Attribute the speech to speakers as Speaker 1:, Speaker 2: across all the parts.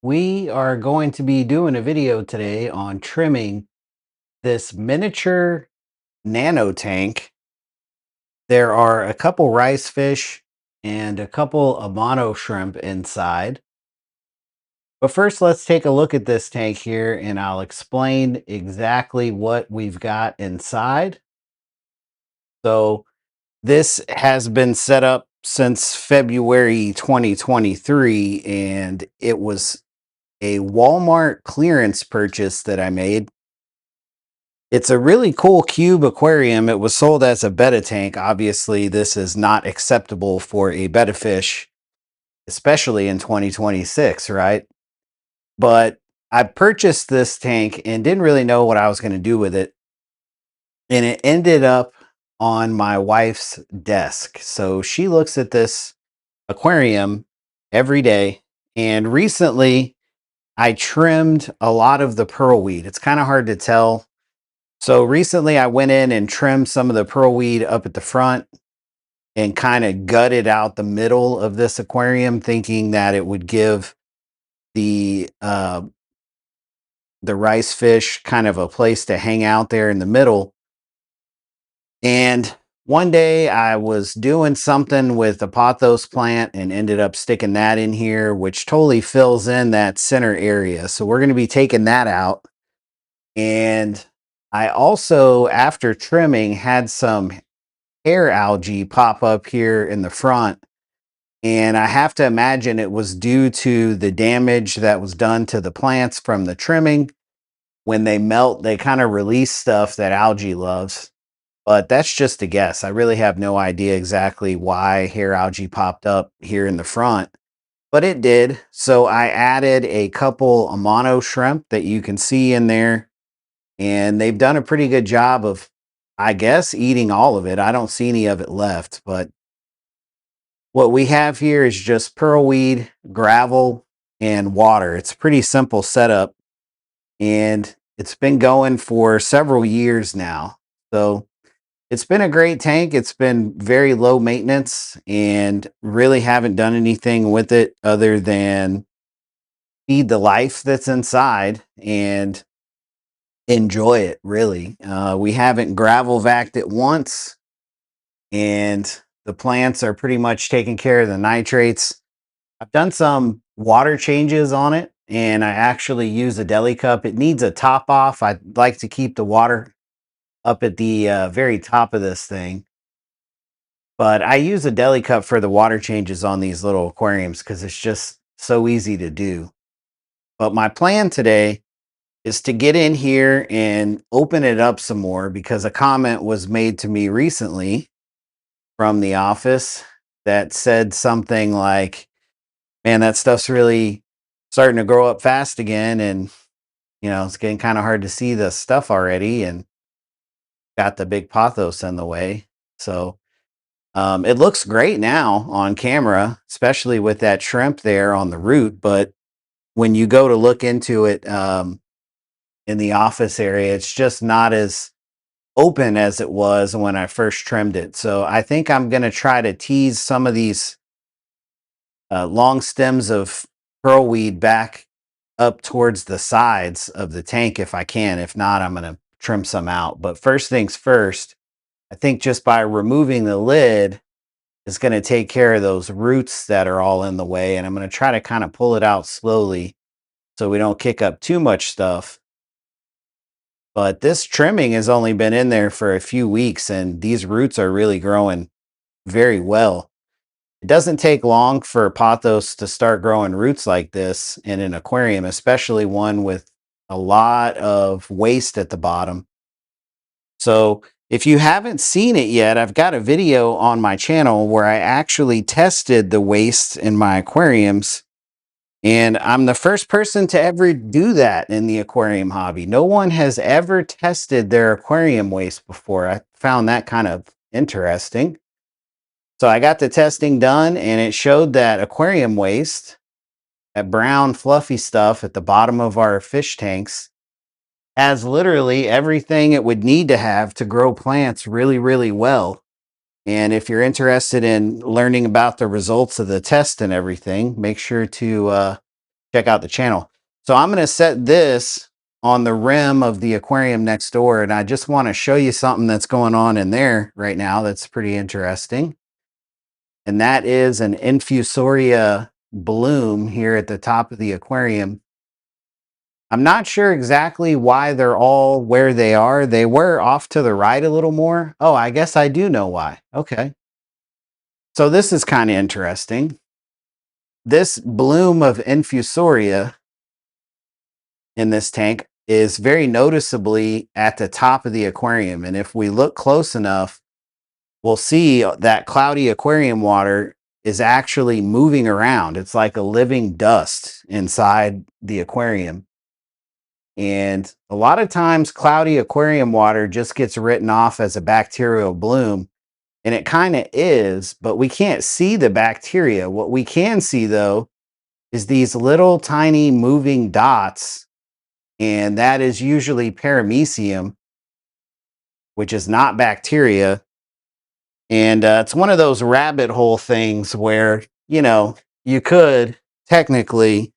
Speaker 1: We are going to be doing a video today on trimming this miniature nano tank. There are a couple rice fish and a couple Amano shrimp inside. But first, let's take a look at this tank here and I'll explain exactly what we've got inside. So this has been set up since February 2023 and it was a Walmart clearance purchase that I made. It's a really cool cube aquarium. It was sold as a betta tank. Obviously, this is not acceptable for a betta fish, especially in 2026, right? But I purchased this tank and didn't really know what I was going to do with it. And it ended up on my wife's desk. So she looks at this aquarium every day. And recently, I trimmed a lot of the pearlweed. It's kind of hard to tell. So recently I went in and trimmed some of the pearlweed up at the front and kind of gutted out the middle of this aquarium, thinking that it would give the rice fish kind of a place to hang out there in the middle. And one day I was doing something with the pothos plant and ended up sticking that in here, which totally fills in that center area. So we're going to be taking that out. And I also, after trimming, had some hair algae pop up here in the front. And I have to imagine it was due to the damage that was done to the plants from the trimming. When they melt, they kind of release stuff that algae loves. But that's just a guess. I really have no idea exactly why hair algae popped up here in the front, but it did. So I added a couple Amano shrimp that you can see in there, and they've done a pretty good job of, I guess, eating all of it. I don't see any of it left, but what we have here is just pearlweed, gravel, and water. It's a pretty simple setup, and it's been going for several years now. So it's been a great tank. It's been very low maintenance and really haven't done anything with it other than feed the life that's inside and enjoy it, really. We haven't gravel vacked it once, and the plants are pretty much taking care of the nitrates. I've done some water changes on it, and I actually use a deli cup. It needs a top off. I'd like to keep the water up at the very top of this thing. But I use a deli cup for the water changes on these little aquariums because it's just so easy to do. But my plan today is to get in here and open it up some more because a comment was made to me recently from the office that said something like, man, that stuff's really starting to grow up fast again. And, it's getting kind of hard to see the stuff already and got the big pothos in the way. So it looks great now on camera, especially with that shrimp there on the root. But when you go to look into it in the office area, it's just not as open as it was when I first trimmed it. So I think I'm going to try to tease some of these long stems of pearlweed back up towards the sides of the tank if I can. If not, I'm going to trim some out. But first things first, I think just by removing the lid is going to take care of those roots that are all in the way. And I'm going to try to kind of pull it out slowly so we don't kick up too much stuff. But this trimming has only been in there for a few weeks and these roots are really growing very well. It doesn't take long for pothos to start growing roots like this in an aquarium, especially one with a lot of waste at the bottom. So if you haven't seen it yet, I've got a video on my channel where I actually tested the waste in my aquariums. And I'm the first person to ever do that in the aquarium hobby. No one has ever tested their aquarium waste before. I found that kind of interesting. So I got the testing done and it showed that aquarium waste, that brown fluffy stuff at the bottom of our fish tanks, has literally everything it would need to have to grow plants really, really well. And if you're interested in learning about the results of the test and everything, make sure to check out the channel. So I'm going to set this on the rim of the aquarium next door, and I just want to show you something that's going on in there right now that's pretty interesting. And that is an Infusoria bloom here at the top of the aquarium. I'm not sure exactly why they're all where they are. They were off to the right a little more. Oh, I guess I do know why. Okay. So this is kind of interesting. This bloom of Infusoria in this tank is very noticeably at the top of the aquarium. And if we look close enough, we'll see that cloudy aquarium water is actually moving around. It's like a living dust inside the aquarium. And a lot of times cloudy aquarium water just gets written off as a bacterial bloom. And it kind of is, but we can't see the bacteria. What we can see though is these little tiny moving dots. And that is usually paramecium, which is not bacteria. And it's one of those rabbit hole things where, you could technically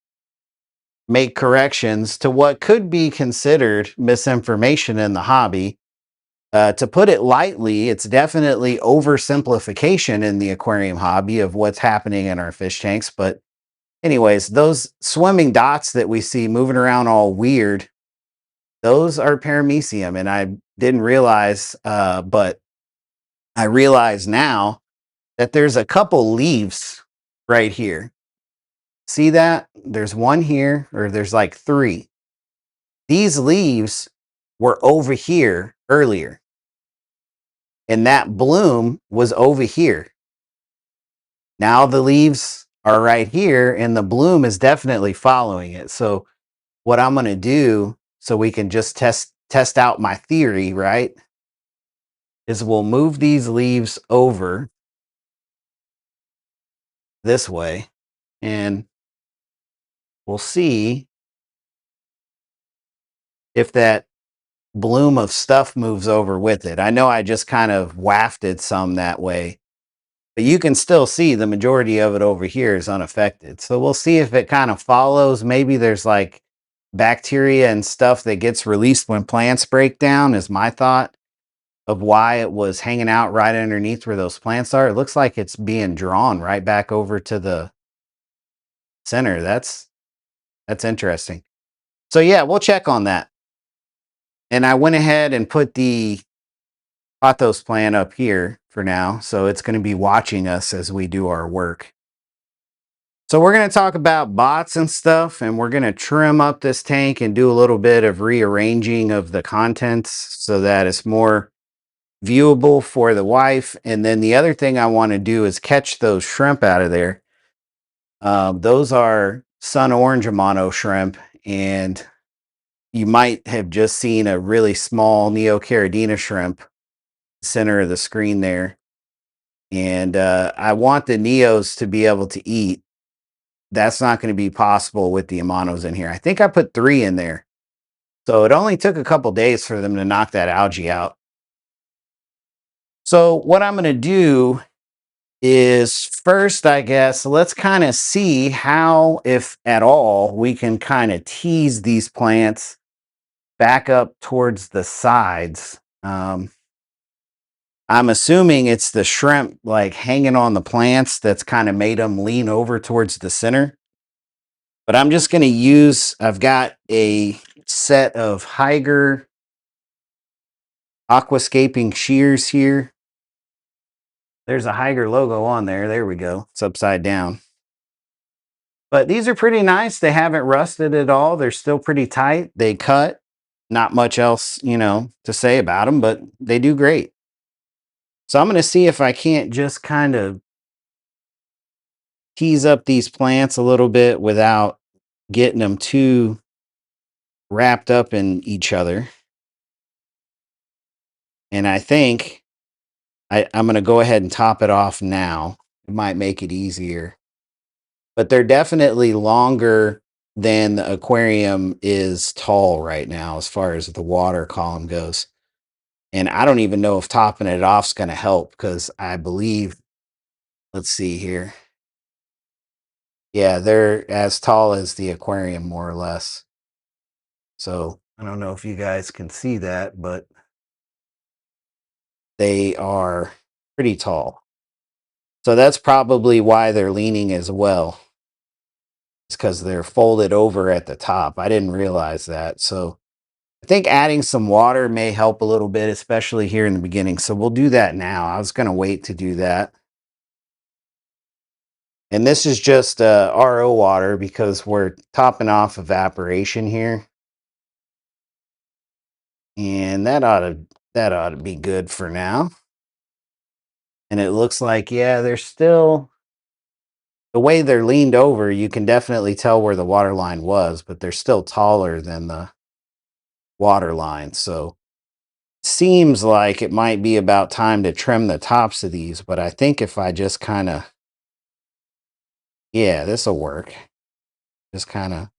Speaker 1: make corrections to what could be considered misinformation in the hobby. To put it lightly, it's definitely oversimplification in the aquarium hobby of what's happening in our fish tanks. But anyways, those swimming dots that we see moving around all weird, those are paramecium. And I didn't realize, but I realize now that there's a couple leaves right here. See that? There's one here, or there's like three. These leaves were over here earlier, and that bloom was over here. Now the leaves are right here, and the bloom is definitely following it. So what I'm going to do, so we can just test out my theory, right, is we'll move these leaves over this way, and we'll see if that bloom of stuff moves over with it. I know I just kind of wafted some that way, but you can still see the majority of it over here is unaffected. So we'll see if it kind of follows. Maybe there's like bacteria and stuff that gets released when plants break down, is my thought of why it was hanging out right underneath where those plants are. It looks like it's being drawn right back over to the center. That's interesting. So yeah, we'll check on that. And I went ahead and put the Pothos plant up here for now, so it's going to be watching us as we do our work. So we're going to talk about bots and stuff, and we're going to trim up this tank and do a little bit of rearranging of the contents so that it's more viewable for the wife. And then the other thing I want to do is catch those shrimp out of there. Those are sun orange Amano shrimp, and you might have just seen a really small Neocaridina shrimp center of the screen there. And I want the Neos to be able to eat. That's not going to be possible with the Amanos in here. I think I put 3 in there. So it only took a couple days for them to knock that algae out. So what I'm going to do is first, I guess, let's kind of see how, if at all, we can kind of tease these plants back up towards the sides. I'm assuming it's the shrimp like hanging on the plants that's kind of made them lean over towards the center. But I'm just going to use, I've got a set of Higer aquascaping shears here. There's a Higer logo on there. There we go. It's upside down. But these are pretty nice. They haven't rusted at all. They're still pretty tight. They cut. Not much else, to say about them, but they do great. So I'm going to see if I can't just kind of tease up these plants a little bit without getting them too wrapped up in each other. And I think I'm going to go ahead and top it off now. It might make it easier. But they're definitely longer than the aquarium is tall right now as far as the water column goes. And I don't even know if topping it off is going to help, because I believe, let's see here. Yeah, they're as tall as the aquarium, more or less. So I don't know if you guys can see that, but they are pretty tall. So that's probably why they're leaning as well. It's because they're folded over at the top. I didn't realize that. So I think adding some water may help a little bit, especially here in the beginning. So we'll do that now. I was going to wait to do that. And this is just RO water because we're topping off evaporation here. And that ought to be good for now. And it looks like, yeah, they're still, the way they're leaned over, you can definitely tell where the water line was, but they're still taller than the water line. So seems like it might be about time to trim the tops of these, but I think if I just kind of, yeah, this will work. Just kind of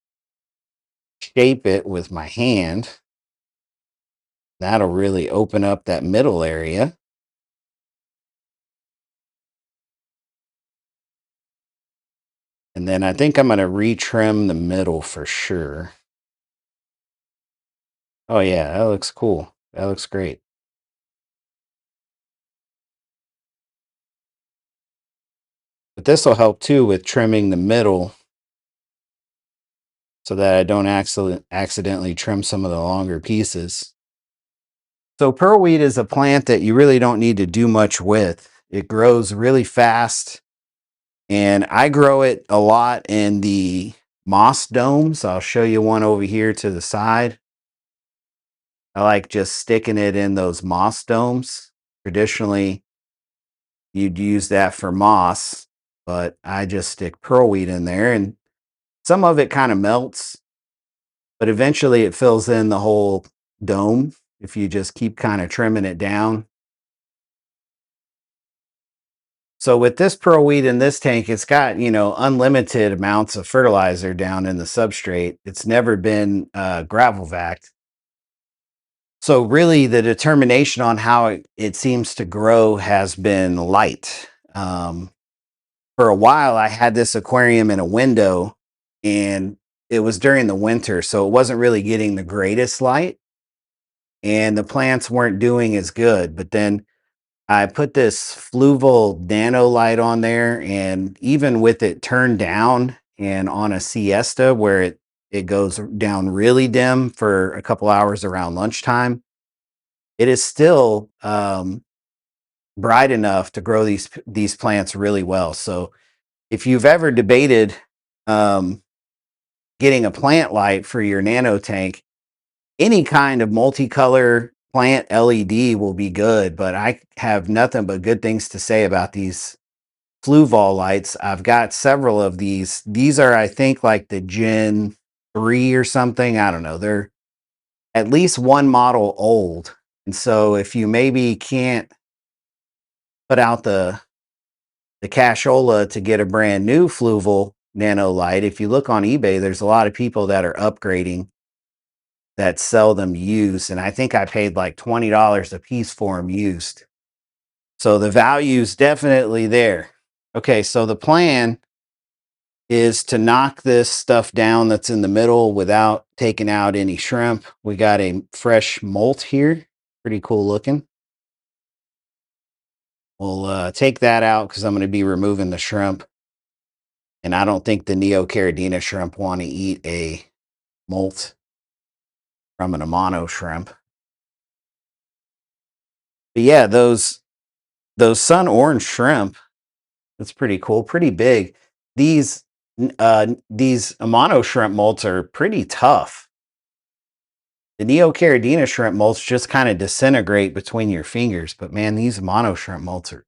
Speaker 1: shape it with my hand. That'll really open up that middle area. And then I think I'm going to retrim the middle for sure. Oh yeah, that looks cool. That looks great. But this will help too with trimming the middle so that I don't accidentally trim some of the longer pieces. So pearlweed is a plant that you really don't need to do much with. It grows really fast, and I grow it a lot in the moss domes. I'll show you one over here to the side. I like just sticking it in those moss domes. Traditionally, you'd use that for moss, but I just stick pearlweed in there, and some of it kind of melts, but eventually it fills in the whole dome if you just keep kind of trimming it down. So with this pearlweed in this tank, it's got, unlimited amounts of fertilizer down in the substrate. It's never been gravel vac. So really the determination on how it seems to grow has been light. For a while, I had this aquarium in a window, and it was during the winter, so it wasn't really getting the greatest light, and the plants weren't doing as good. But then I put this fluval nano light on there, and even with it turned down and on a siesta where it goes down really dim for a couple hours around lunchtime, it is still bright enough to grow these plants really well. So if you've ever debated um, getting a plant light for your nano tank, any kind of multicolor plant LED will be good, but I have nothing but good things to say about these Fluval lights. I've got several of these. These are, I think, like the Gen 3 or something. I don't know. They're at least one model old. And so if you maybe can't put out the cashola to get a brand new Fluval nano light, if you look on eBay, there's a lot of people that are upgrading that sell them used. And I think I paid like $20 a piece for them used. So the value's definitely there. Okay, so the plan is to knock this stuff down that's in the middle without taking out any shrimp. We got a fresh molt here. Pretty cool looking. We'll take that out because I'm going to be removing the shrimp. And I don't think the Neocaridina shrimp want to eat a molt from an Amano shrimp. But yeah, those sun orange shrimp, that's pretty cool, pretty big. These Amano shrimp molts are pretty tough. The Neocaridina shrimp molts just kind of disintegrate between your fingers, but man, these Amano shrimp molts are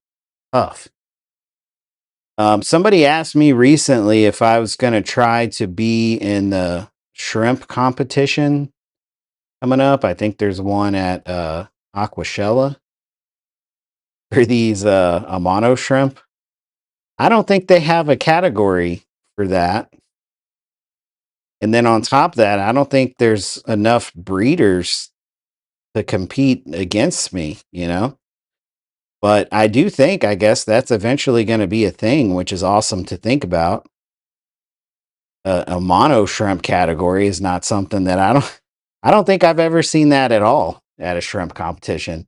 Speaker 1: tough. Somebody asked me recently if I was going to try to be in the shrimp competition coming up. I think there's one at Aquashella for these Amano shrimp. I don't think they have a category for that. And then on top of that, I don't think there's enough breeders to compete against me. But I do think, I guess that's eventually going to be a thing, which is awesome to think about. a mono shrimp category is not something that I don't think I've ever seen that at all at a shrimp competition.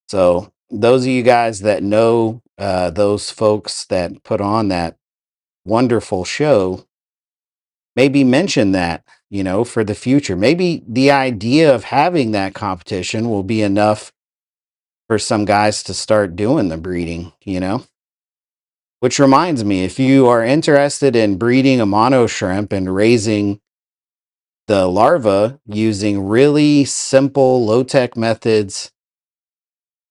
Speaker 1: So those of you guys that know those folks that put on that wonderful show, maybe mention that, for the future. Maybe the idea of having that competition will be enough for some guys to start doing the breeding. Which reminds me, if you are interested in breeding a mono shrimp and raising the larva using really simple, low tech methods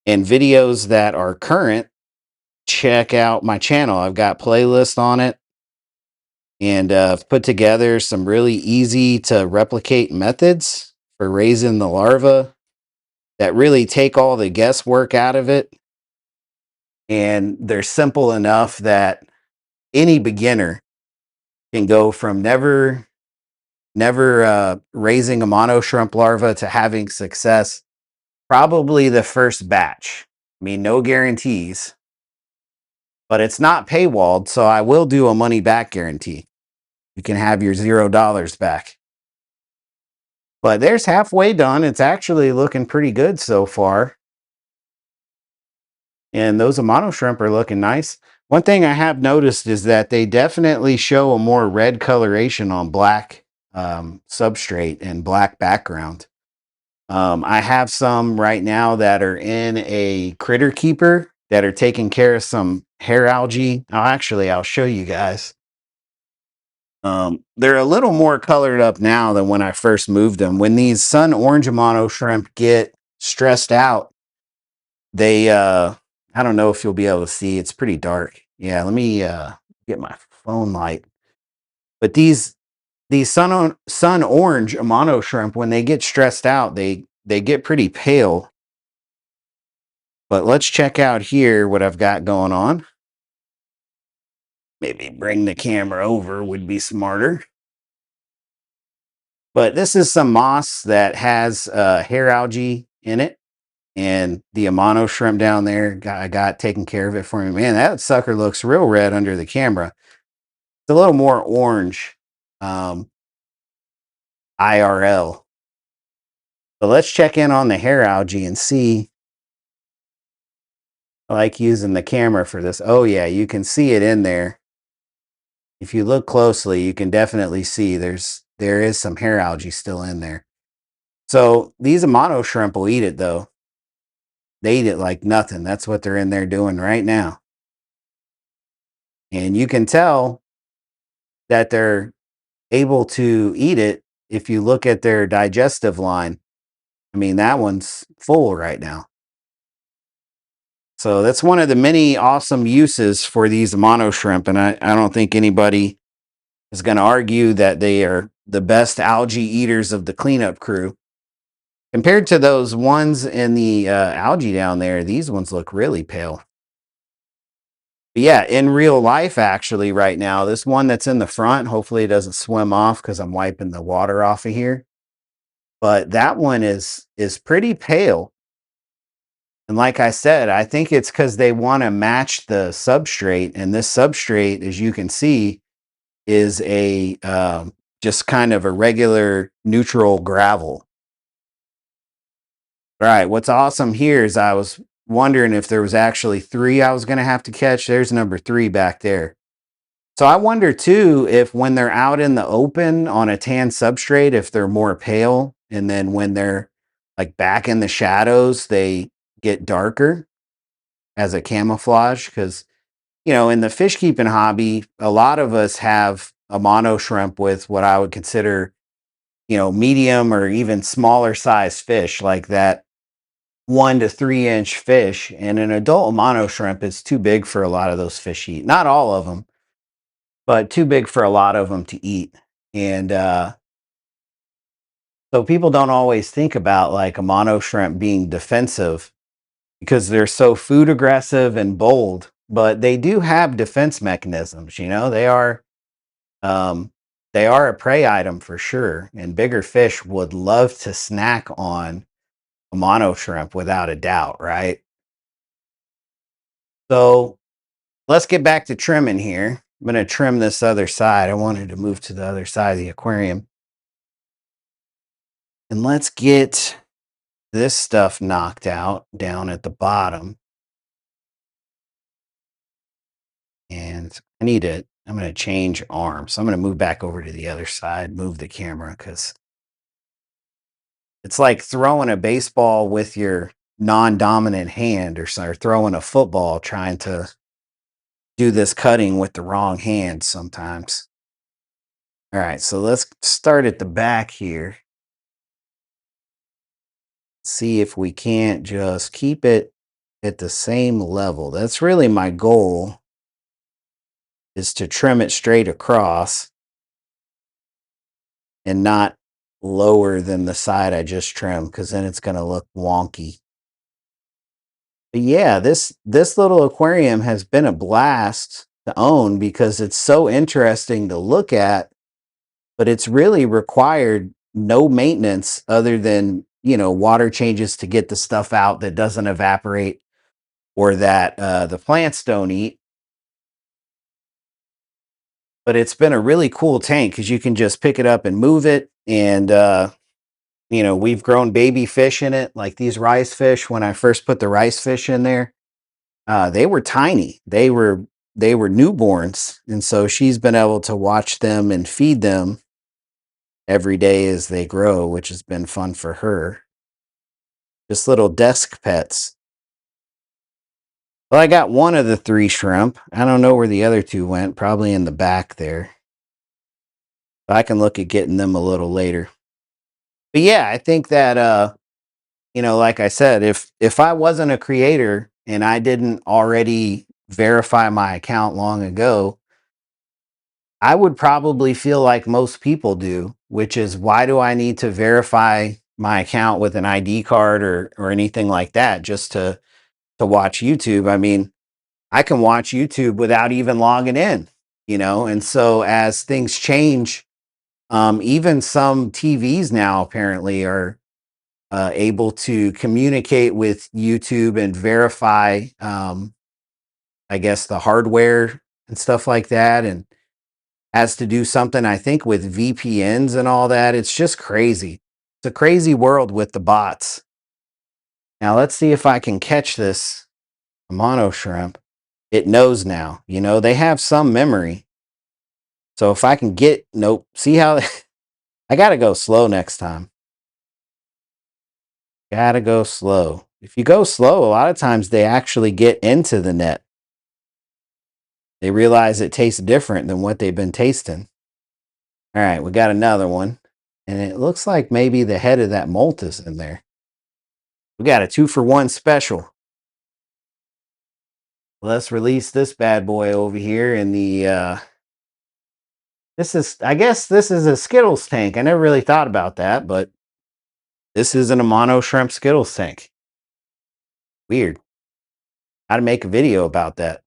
Speaker 1: and videos that are current, check out my channel. I've got playlists on it, and I've put together some really easy to replicate methods for raising the larva that really take all the guesswork out of it. And they're simple enough that any beginner can go from never raising a mono shrimp larva to having success probably the first batch. I mean, no guarantees, but it's not paywalled, so I will do a money back guarantee. You can have your $0 back. But there's halfway done. It's actually looking pretty good so far. And those Amano shrimp are looking nice. One thing I have noticed is that they definitely show a more red coloration on black substrate and black background. I have some right now that are in a critter keeper that are taking care of some hair algae. I'll show you guys. They're a little more colored up now than when I first moved them. When these sun orange Amano shrimp get stressed out, they I don't know if you'll be able to see. It's pretty dark. Yeah, let me get my phone light. But these sun orange Amano shrimp, when they get stressed out, they get pretty pale. But let's check out here what I've got going on. Maybe bring the camera over would be smarter. But this is some moss that has hair algae in it. And the Amano shrimp down there, I got taking care of it for me. Man, that sucker looks real red under the camera. It's a little more orange IRL. But let's check in on the hair algae and see. I like using the camera for this. Oh yeah, you can see it in there. If you look closely, you can definitely see there is some hair algae still in there. So these Amano shrimp will eat it though. They eat it like nothing. That's what they're in there doing right now. And you can tell that they're able to eat it if you look at their digestive line. I mean, that one's full right now. So that's one of the many awesome uses for these Amano shrimp. And I don't think anybody is going to argue that they are the best algae eaters of the cleanup crew. Compared to those ones in the algae down there, these ones look really pale. But yeah, in real life, actually, right now, this one that's in the front, hopefully it doesn't swim off because I'm wiping the water off of here. But that one is pretty pale. And like I said, I think it's because they want to match the substrate. And this substrate, as you can see, is a just kind of a regular neutral gravel. All right, what's awesome here is I was wondering if there was actually 3 I was going to have to catch. There's number 3 back there. So I wonder too if when they're out in the open on a tan substrate, if they're more pale, and then when they're like back in the shadows, they get darker as a camouflage. Because in the fish keeping hobby, a lot of us have a mono shrimp with what I would consider medium or even smaller size fish, like that 1 to 3 inch fish. And an adult mono shrimp is too big for a lot of those fish to eat. Not all of them, but too big for a lot of them to eat. And so people don't always think about like a mono shrimp being defensive because they're so food aggressive and bold, but they do have defense mechanisms. They are a prey item for sure, and bigger fish would love to snack on a mono shrimp without a doubt, right? So let's get back to trimming here. I'm going to trim this other side. I wanted to move to the other side of the aquarium. And let's get this stuff knocked out down at the bottom. And I'm going to change arms. So I'm going to move back over to the other side, move the camera, because it's like throwing a baseball with your non-dominant hand, or throwing a football trying to do this cutting with the wrong hand sometimes. All right, so let's start at the back here. See if we can't just keep it at the same level. That's really my goal, is to trim it straight across and not lower than the side I just trimmed, because then it's going to look wonky. But yeah, this little aquarium has been a blast to own because it's so interesting to look at, but it's really required no maintenance other than, water changes to get the stuff out that doesn't evaporate or that the plants don't eat. But it's been a really cool tank because you can just pick it up and move it. And, we've grown baby fish in it, like these rice fish. When I first put the rice fish in there, they were tiny. They were newborns. And so she's been able to watch them and feed them every day as they grow, which has been fun for her. Just little desk pets. Well, I got one of the 3 shrimp. I don't know where the other 2 went, probably in the back there. But I can look at getting them a little later. But yeah, I think that like I said, if I wasn't a creator and I didn't already verify my account long ago, I would probably feel like most people do, which is, why do I need to verify my account with an ID card or anything like that just to watch YouTube? I mean, I can watch YouTube without even logging in, And so as things change, even some TVs now apparently are able to communicate with YouTube and verify, I guess, the hardware and stuff like that, and has to do something, I think, with VPNs and all that. It's just crazy. It's a crazy world with the bots. Now let's see if I can catch this Amano shrimp. It knows now. They have some memory. So if I can nope. See how I gotta go slow next time. Gotta go slow. If you go slow, a lot of times they actually get into the net. They realize it tastes different than what they've been tasting. All right, we got another one. And it looks like maybe the head of that molt is in there. We got a 2-for-1 special. Let's release this bad boy over here in the I guess this is a Skittles tank. I never really thought about that, but this is an Amano shrimp Skittles tank. Weird. How to make a video about that.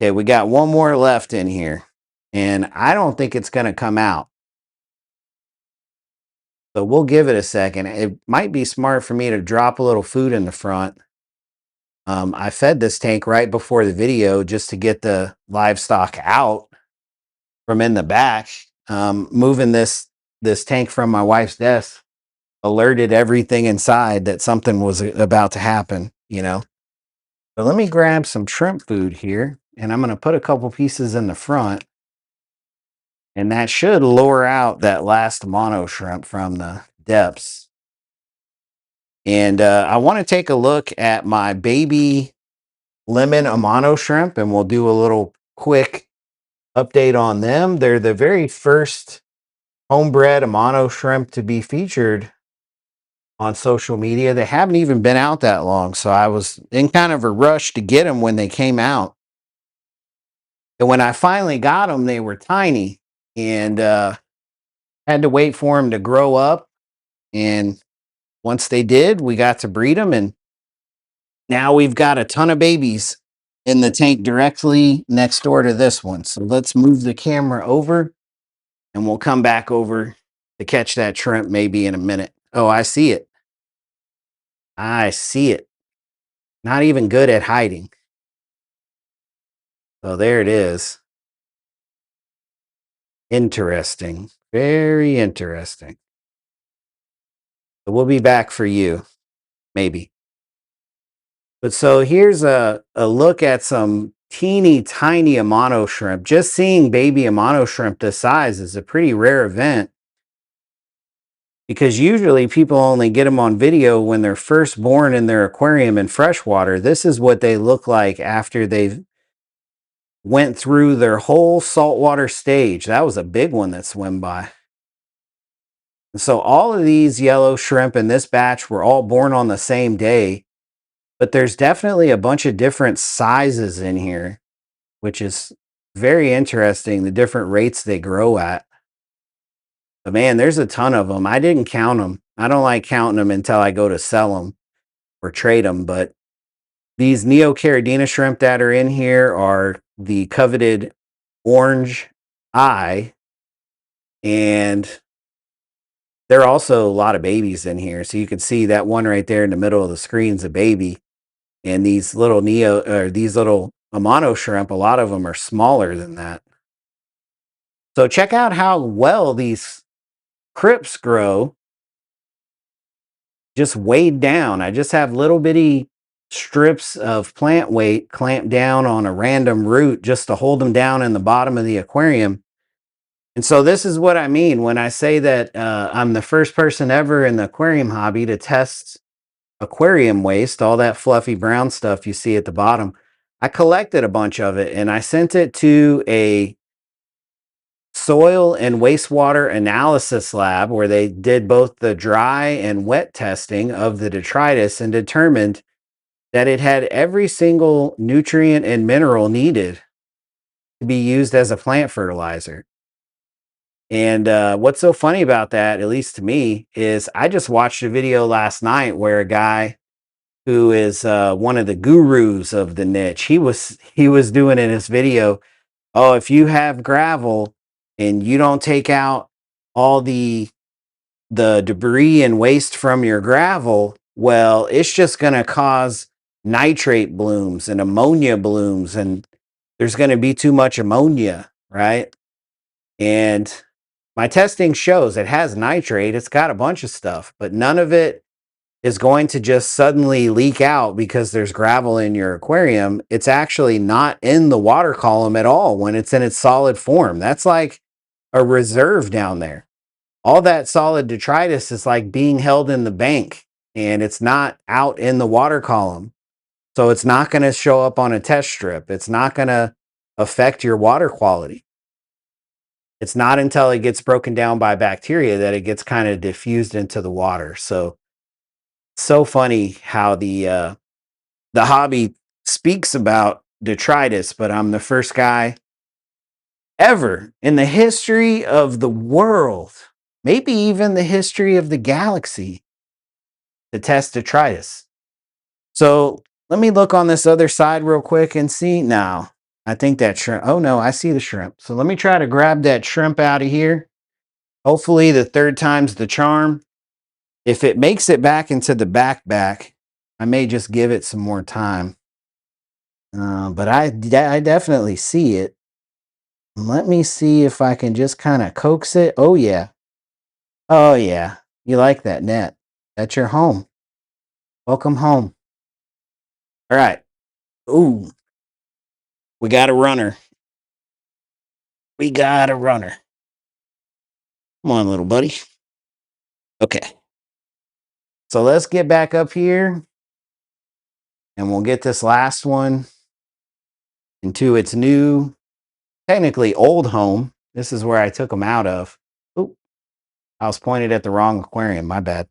Speaker 1: Okay, we got one more left in here, and I don't think it's going to come out. So we'll give it a second. It might be smart for me to drop a little food in the front. I fed this tank right before the video just to get the livestock out from in the back. Moving this tank from my wife's desk alerted everything inside that something was about to happen, So let me grab some shrimp food here, and I'm going to put a couple pieces in the front, and that should lure out that last mono shrimp from the depths. And I want to take a look at my baby lemon Amano shrimp, and we'll do a little quick update on them. They're the very first homebred Amano shrimp to be featured on social media. They haven't even been out that long, so I was in kind of a rush to get them when they came out. And when I finally got them, they were tiny, and had to wait for them to grow up. And once they did, we got to breed them, and now we've got a ton of babies in the tank directly next door to this one. So let's move the camera over, and we'll come back over to catch that shrimp maybe in a minute. Oh, I see it. I see it. Not even good at hiding. So there it is. Interesting. Very interesting. So we'll be back for you, maybe. But so here's a look at some teeny tiny Amano shrimp. Just seeing baby Amano shrimp this size is a pretty rare event, because usually people only get them on video when they're first born in their aquarium in freshwater. This is what they look like after they've went through their whole saltwater stage. That was a big one that swam by. So all of these yellow shrimp in this batch were all born on the same day, but there's definitely a bunch of different sizes in here, which is very interesting, the different rates they grow at. But man, there's a ton of them. I didn't count them. I don't like counting them until I go to sell them or trade them. But these Neocaridina shrimp that are in here are the coveted orange eye. And there are also a lot of babies in here. So you can see that one right there in the middle of the screen's a baby. And these little these little Amano shrimp, a lot of them are smaller than that. So check out how well these crypts grow, just weighed down. I just have little bitty strips of plant weight clamped down on a random root just to hold them down in the bottom of the aquarium. And so this is what I mean when I say that I'm the first person ever in the aquarium hobby to test aquarium waste, all that fluffy brown stuff you see at the bottom. I collected a bunch of it and I sent it to a soil and wastewater analysis lab where they did both the dry and wet testing of the detritus and determined that it had every single nutrient and mineral needed to be used as a plant fertilizer. And what's so funny about that, at least to me, is I just watched a video last night where a guy who is one of the gurus of the niche, he was doing in his video, oh, if you have gravel and you don't take out all the debris and waste from your gravel, well, it's just going to cause nitrate blooms and ammonia blooms, and there's going to be too much ammonia, right? And my testing shows it has nitrate, it's got a bunch of stuff, but none of it is going to just suddenly leak out because there's gravel in your aquarium. It's actually not in the water column at all when it's in its solid form. That's like a reserve down there. All that solid detritus is like being held in the bank, and it's not out in the water column. So it's not going to show up on a test strip. It's not going to affect your water quality. It's not until it gets broken down by bacteria that it gets kind of diffused into the water. So funny how the hobby speaks about detritus, but I'm the first guy ever in the history of the world, maybe even the history of the galaxy, to test detritus. So let me look on this other side real quick and see. Now, I think that shrimp, oh no, I see the shrimp. So let me try to grab that shrimp out of here. Hopefully the third time's the charm. If it makes it back into the back, I may just give it some more time. But I definitely see it. Let me see if I can just kind of coax it. Oh, yeah. Oh, yeah. You like that net. That's your home. Welcome home. All right. Ooh. We got a runner. We got a runner. Come on, little buddy. Okay. So let's get back up here. And we'll get this last one into its new, technically old home. This is where I took them out of. Oop. I was pointed at the wrong aquarium. My bad.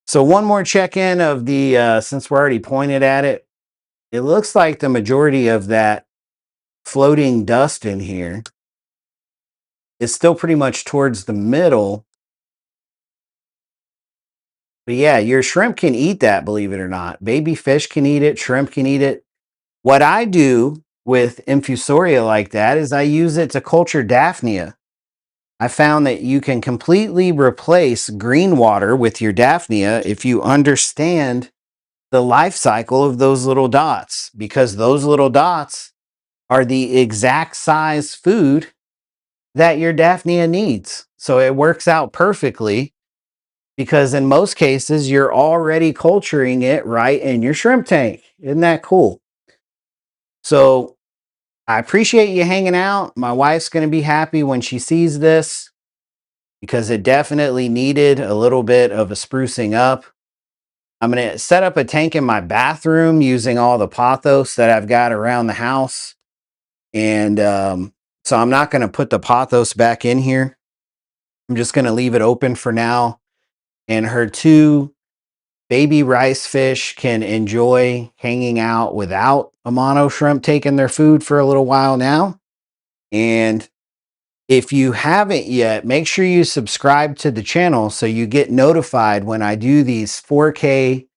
Speaker 1: So one more check-in of the, since we're already pointed at it, it looks like the majority of that floating dust in here is still pretty much towards the middle. But yeah, your shrimp can eat that, believe it or not. Baby fish can eat it, shrimp can eat it. What I do with Infusoria like that is I use it to culture Daphnia. I found that you can completely replace green water with your Daphnia if you understand the life cycle of those little dots, because those little dots are the exact size food that your Daphnia needs. So it works out perfectly, because in most cases, you're already culturing it right in your shrimp tank. Isn't that cool? So I appreciate you hanging out. My wife's going to be happy when she sees this, because it definitely needed a little bit of a sprucing up. I'm going to set up a tank in my bathroom using all the pothos that I've got around the house. And so I'm not going to put the pothos back in here. I'm just going to leave it open for now. And her two baby rice fish can enjoy hanging out without Amano shrimp taking their food for a little while now. And if you haven't yet, make sure you subscribe to the channel so you get notified when I do these 4K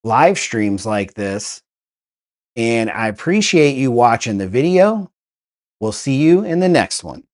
Speaker 1: live streams like this. And I appreciate you watching the video. We'll see you in the next one.